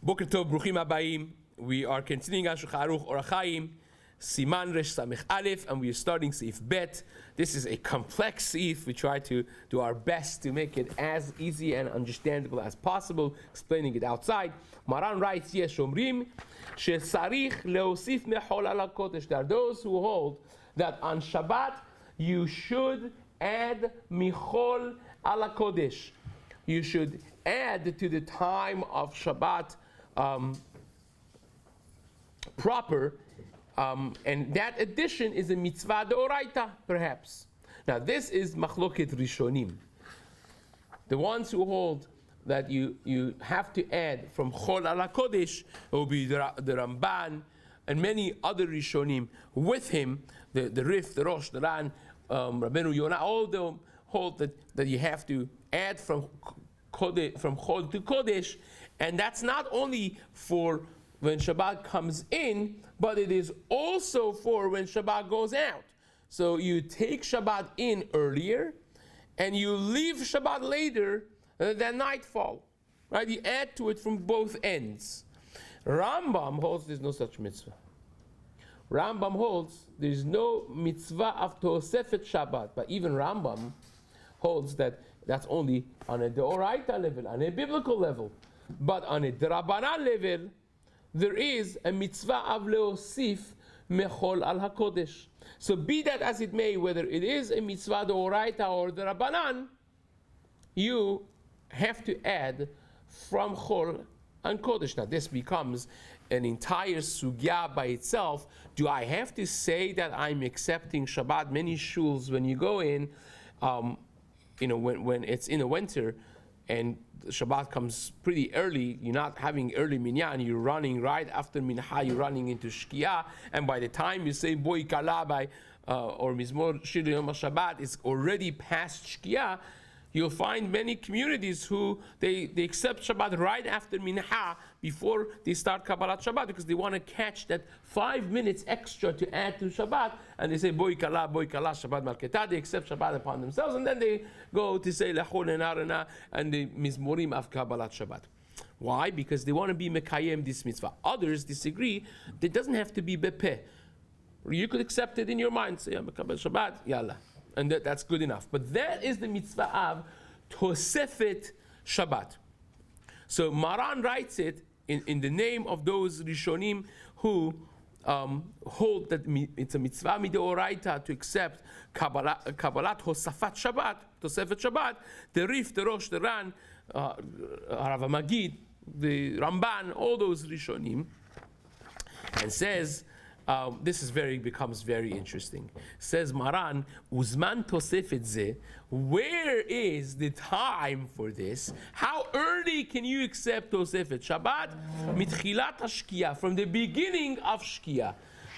Boker Tov, Bruchim Habayim. We are continuing on Shulchan Aruch Orach Chaim, Siman Resh Samech Aleph, and we are starting Seif Bet. This is a complex Seif. We try to do our best to make it as easy and understandable as possible, explaining it outside. Maran writes, Yes, Shomrim, Shesarich Leosif Mechol Ala Kodesh. There are those who hold that on Shabbat you should add Michol Ala Kodesh. You should add to the time of Shabbat proper, and that addition is a mitzvah deoraita, perhaps. Now, this is machloket rishonim. The ones who hold that you have to add from chol ala kodesh, it will be the Ramban and many other rishonim with him, the Rif, the Rosh, the Ran, Rabbeinu Yonah, all of them hold that you have to add from chol to kodesh, and that's not only for when Shabbat comes in, but it is also for when Shabbat goes out. So you take Shabbat in earlier, and you leave Shabbat later than nightfall. Right? You add to it from both ends. Rambam holds there's no such mitzvah. Rambam holds there's no mitzvah of Tosefet Shabbat, but even Rambam holds that that's only on a Deoraita level, on a biblical level. But on a Drabanan level, there is a mitzvah of leosif mechol al hakodesh. So be that as it may, whether it is a mitzvah deoraita or the Rabbanan, you have to add from chol and kodesh. Now this becomes an entire sugya by itself. Do I have to say that I'm accepting Shabbat? Many shuls, when you go in, when it's in the winter, and Shabbat comes pretty early, you're not having early minyan, you're running right after mincha, you're running into shkia, and by the time you say boi kala or mizmor shir yom Shabbat, it's already past shkia. You'll find many communities who they accept Shabbat right after mincha, before they start Kabbalat Shabbat, because they want to catch that 5 minutes extra to add to Shabbat, and they say boi kala, Shabbat malketa. They accept Shabbat upon themselves, and then they go to say lechol and arana and the mizmorim of Kabbalat Shabbat. Why? Because they want to be mekayem this mitzvah. Others disagree. It doesn't have to be bepeh. You could accept it in your mind. Say Kabbalat Shabbat, yalla. And that's good enough. But that is the mitzvah of Tosefet Shabbat. So Maran writes it in the name of those Rishonim who hold that it's a mitzvah midoraita to accept Kabbalat Hosafat Shabbat, Tosefet Shabbat, the Rif, the Rosh, the Ran, Rav Magid, the Ramban, all those Rishonim, and says, this becomes very interesting. Says Maran, Uzman Tosefet Ze, where is the time for this? How early can you accept Tosefet Shabbat? Mitchilat HaShkia, from the beginning of Shkia.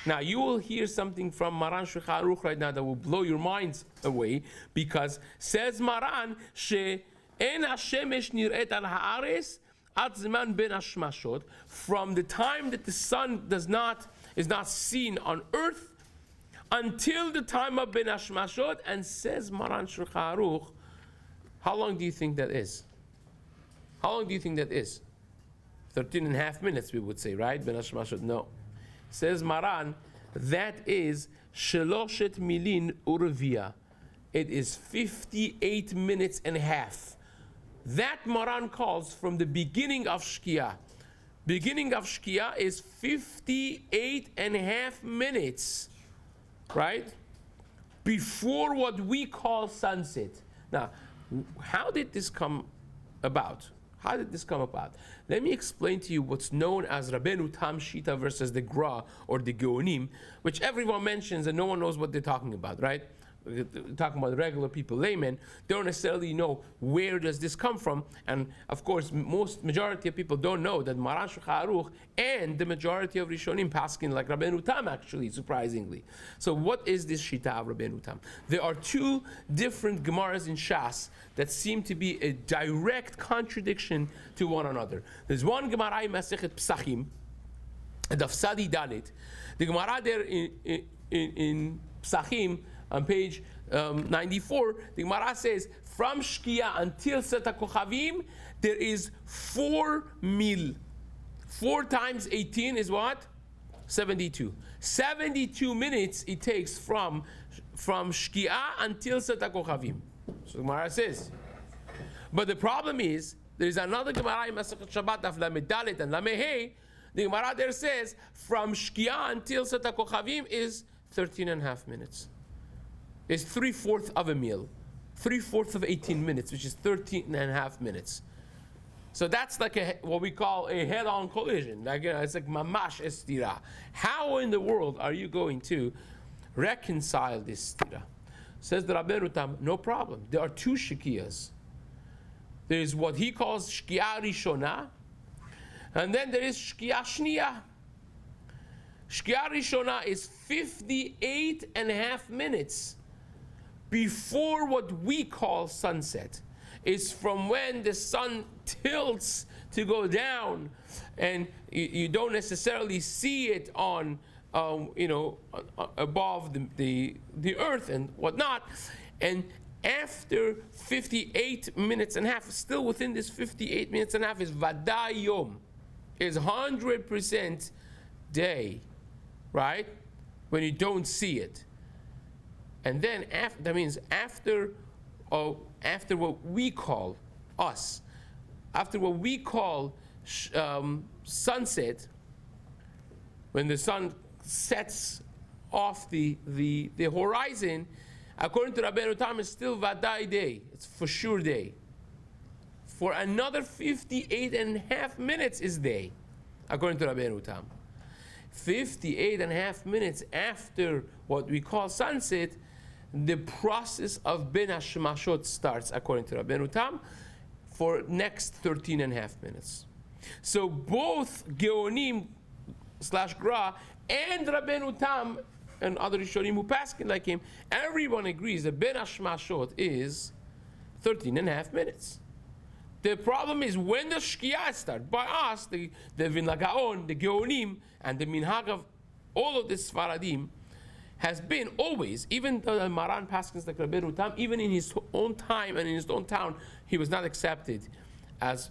Now you will hear something from Maran Shulchan Aruch right now that will blow your minds away, because says Maran, She En HaShemesh Nir'et Al Ha'ares Ad Zman Ben HaShmashot, from the time that the sun is not seen on earth until the time of Ben Hashmashot. And says Maran Shulchan Aruch, how long do you think that is? How long do you think that is? 13 and a half minutes, we would say, right? Ben Hashmashot, no. Says Maran, that is Sheloshet Milin Urvia. It is 58 minutes and a half. That Maran calls from the beginning of Shkia. Beginning of Shkia is 58 and a half minutes, right? Before what we call sunset. Now, how did this come about? How did this come about? Let me explain to you what's known as Rabbeinu Tam Shita versus the Gra or the Geonim, which everyone mentions and no one knows what they're talking about, right? We're talking about regular people, laymen. They don't necessarily know where does this come from, and of course, majority of people don't know that Maran Shulchan Aruch and the majority of Rishonim paskin like Rabbeinu Tam, actually, surprisingly. So, what is this shita of Rabbeinu Tam? There are two different Gemaras in Shas that seem to be a direct contradiction to one another. There's one Gemara in Masechet Psachim, Daf Sadi Dalit. The Gemara there in Psachim, on page 94, the Gemara says, from Shkia until Set HaKochavim, there is 4 mil. 4 times 18 is what? 72. 72 minutes it takes from Shki'ah until Tzat HaKochavim. So the Gemara says. But the problem is, there is another Gemara in Masechet Shabbat, Daf Lamed Dalet and Lamed Hey. The Gemara there says, from Shki'ah until Tzat HaKochavim is 13 and a half minutes. It's 3/4 of a meal. 3/4 of 18 minutes, which is 13 and a half minutes. So that's like what we call a head-on collision. Like, it's like mamash estira. How in the world are you going to reconcile this stira? Says the Rabbeinu Tam, no problem. There are 2 shkiyas. There is what he calls shkiya rishona, and then there is shkiya shniya. Shkiya rishona is 58 and a half minutes before what we call sunset. Is from when the sun tilts to go down, and you don't necessarily see it on, above the earth and whatnot. And after 58 minutes and a half, still within this 58 minutes and a half, is Vadai Yom, is 100% day, right? When you don't see it. And then that means after what we call after what we call sunset, when the sun sets off the horizon, according to Rabbeinu Tam, it's still Vadai day. It's for sure day. For another 58 and a half minutes is day, according to Rabbeinu Tam. 58 and a half minutes after what we call sunset, the process of Ben Hashmashot starts, according to Rabbeinu Tam, for next 13 and a half minutes. So both Geonim / Gra and Rabbeinu Tam and other Rishonim who paskin like him, everyone agrees that Ben Hashmashot is 13 and a half minutes. The problem is when the Shkiah starts. By us, the Vinagaon, the Geonim, and the Minhag of all of the Sfaradim has been always, even though Maran Paskins like Rabbeinu Tam, even in his own time and in his own town, he was not accepted as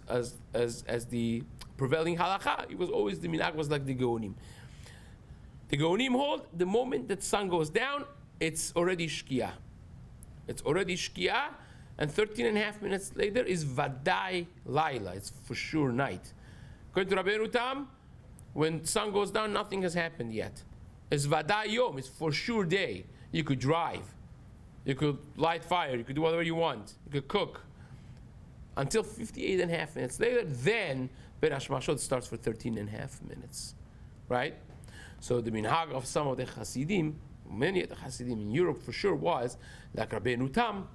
the prevailing halakha. It was always, the minhag was like the Geonim. The Geonim hold, the moment that sun goes down, it's already Shkiah. It's already Shkiah, and 13 and a half minutes later is Vadai Laila. It's for sure night. According to Rabbeinu Tam, when sun goes down, nothing has happened yet. It's Vadai Yom, it's for sure day. You could drive, you could light fire, you could do whatever you want, you could cook. Until 58 and a half minutes later, then Ben Hashmashot starts for 13 and a half minutes, right? So the minhag of some of the Hasidim, many of the Hasidim in Europe for sure was, like Rabbeinu Tam,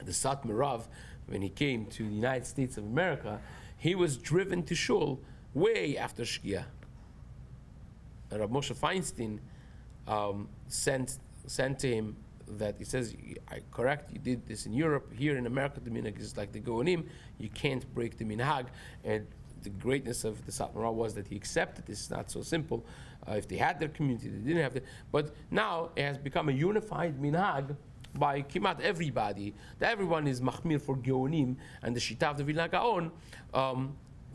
the Satmarav, when he came to the United States of America, he was driven to Shul way after Shkia. Rabbi Moshe Feinstein sent to him that he says, correct, you did this in Europe. Here in America, the minhag is like the Geonim. You can't break the minhag. And the greatness of the Satmarav was that he accepted this. It's not so simple. If they had their community, they didn't have it. But now it has become a unified minhag by kimat everybody. That everyone is machmir for Geonim and the Shita of the Vilna Gaon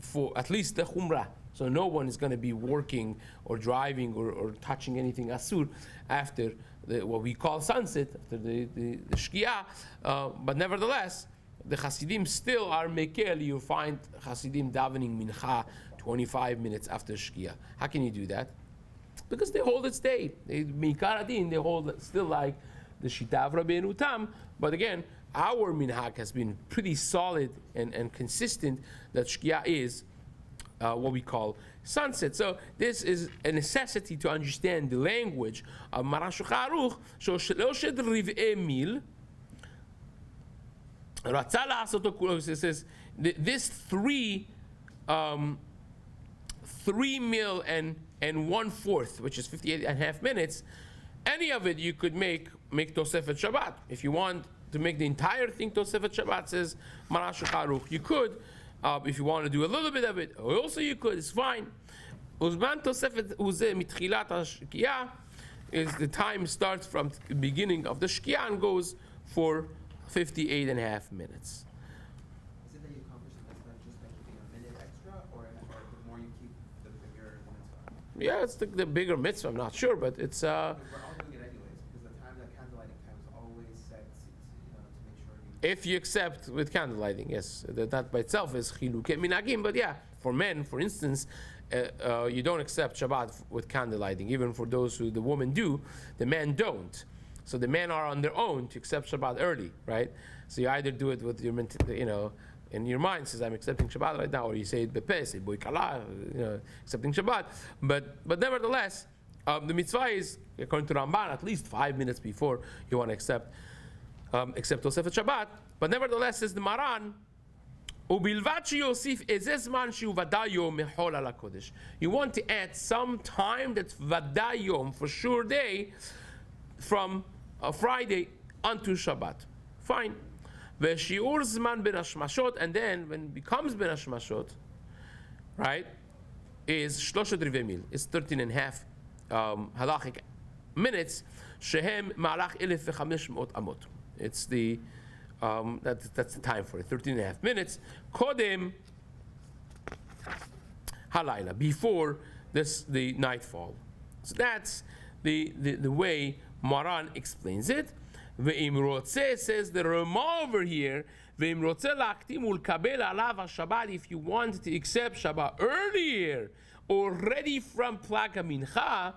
for at least the Chumrah. So no one is going to be working or driving or touching anything asur after what we call sunset, after the Shkia. But nevertheless, the Hasidim still are mekel. You find Hasidim davening mincha 25 minutes after Shkia. How can you do that? Because they hold its day. Mikaradin, they hold still like the Shita of Rabbeinu Tam. But again, our minhag has been pretty solid and consistent that Shkia is what we call sunset. So this is a necessity to understand the language of Maran Shulchan Aruch. So Sheloshed Riv'e Mil, Ratzah La'asot Kulo, it says this 3 meal and 1/4, which is 58 and a half minutes, any of it you could make Tosefet Shabbat. If you want to make the entire thing Tosefet Shabbat, says Maran Shulchan Aruch, you could. If you want to do a little bit of it, also you could, it's fine. Uzman Tosefet Uzeh Mitchilat HaShkiah is the time starts from the beginning of the Shkiah and goes for 58 and a half minutes. Is it that you accomplish the best just by keeping a minute extra, or the more you keep Yeah, it's the bigger mitzvah. I'm not sure, but it's. We're all doing it anyways, because the time, the candlelighting time is always set, to make sure you. If you accept with candlelighting, yes, that by itself is chilukei minagim. But yeah, for men, for instance, you don't accept Shabbat with candlelighting. Even for those who the women do, the men don't. So the men are on their own to accept Shabbat early, right? So you either do it with your, in your mind says I'm accepting Shabbat right now, or you say it bepeh, say boy kala, accepting Shabbat. But nevertheless, the mitzvah is, according to Ramban, at least 5 minutes before you want to accept Tosefet Shabbat. But nevertheless, says the Maran, ובלבד שיוסיף איזה זמן שהוא ודאי יום מחול על הקודש. You want to add some time that's ודאי יום, for sure day, from Friday unto Shabbat. Fine. ושיעור זמן בין השמשות, and then when it becomes בין השמשות, right, is 3/4 מיל. It's 13 and a half halachic minutes, שהם מהלך 1,500 אמות. It's the that's the time for it, 13 and a half minutes. Kodem halayla, before the nightfall. So that's the way Maran explains it. Ve'im rotzeh, says the Rama over here, ve'im rotzeh la'aktim ulkabel alav haShabbat, if you want to accept Shabbat earlier, already from Plaka Mincha,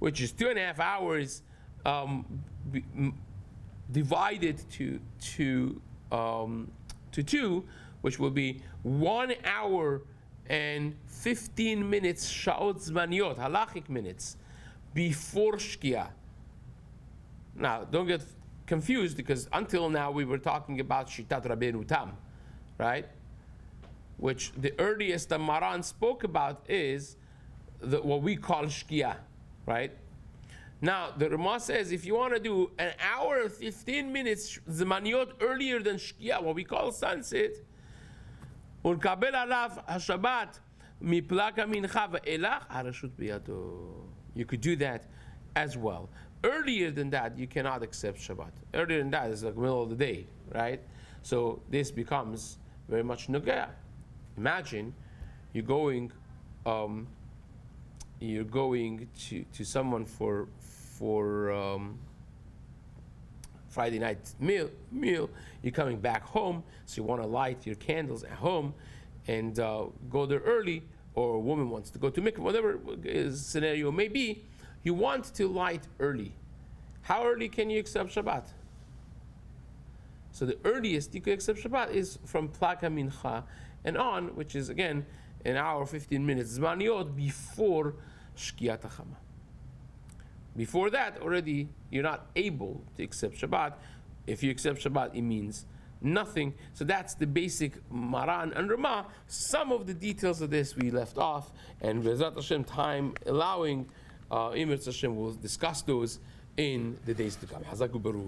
which is 2.5 hours, divided to 2, which will be 1 hour and 15 minutes sha'ot zmaniyot, halachic minutes, before Shkia. Now, don't get confused, because until now we were talking about Shitat Rabbeinu Tam, right? Which the earliest the Maran spoke about is what we call Shkia, right? Now, the Rama says, if you want to do an hour and 15 minutes zmaniyot earlier than Shkia, what we call sunset, ulkabel alav haShabbat miplaka mincha ve'elach harashut biyado. You could do that as well. Earlier than that, you cannot accept Shabbat. Earlier than that is like middle of the day, right? So this becomes very much nogea. Imagine you're going to someone for Friday night meal. You're coming back home, so you want to light your candles at home and go there early, or a woman wants to go to mikveh, whatever scenario may be. You want to light early. How early can you accept Shabbat? So the earliest you can accept Shabbat is from Plaka Mincha and on, which is again an hour 15 minutes zmaniyot before Shkiat HaChama. Before that, already you're not able to accept Shabbat. If you accept Shabbat, it means nothing. So that's the basic Maran and Rama. Some of the details of this we left off, and B'ezrat Hashem, time allowing, Imir Hashem will discuss those in the days to come. Hazaku Baruch.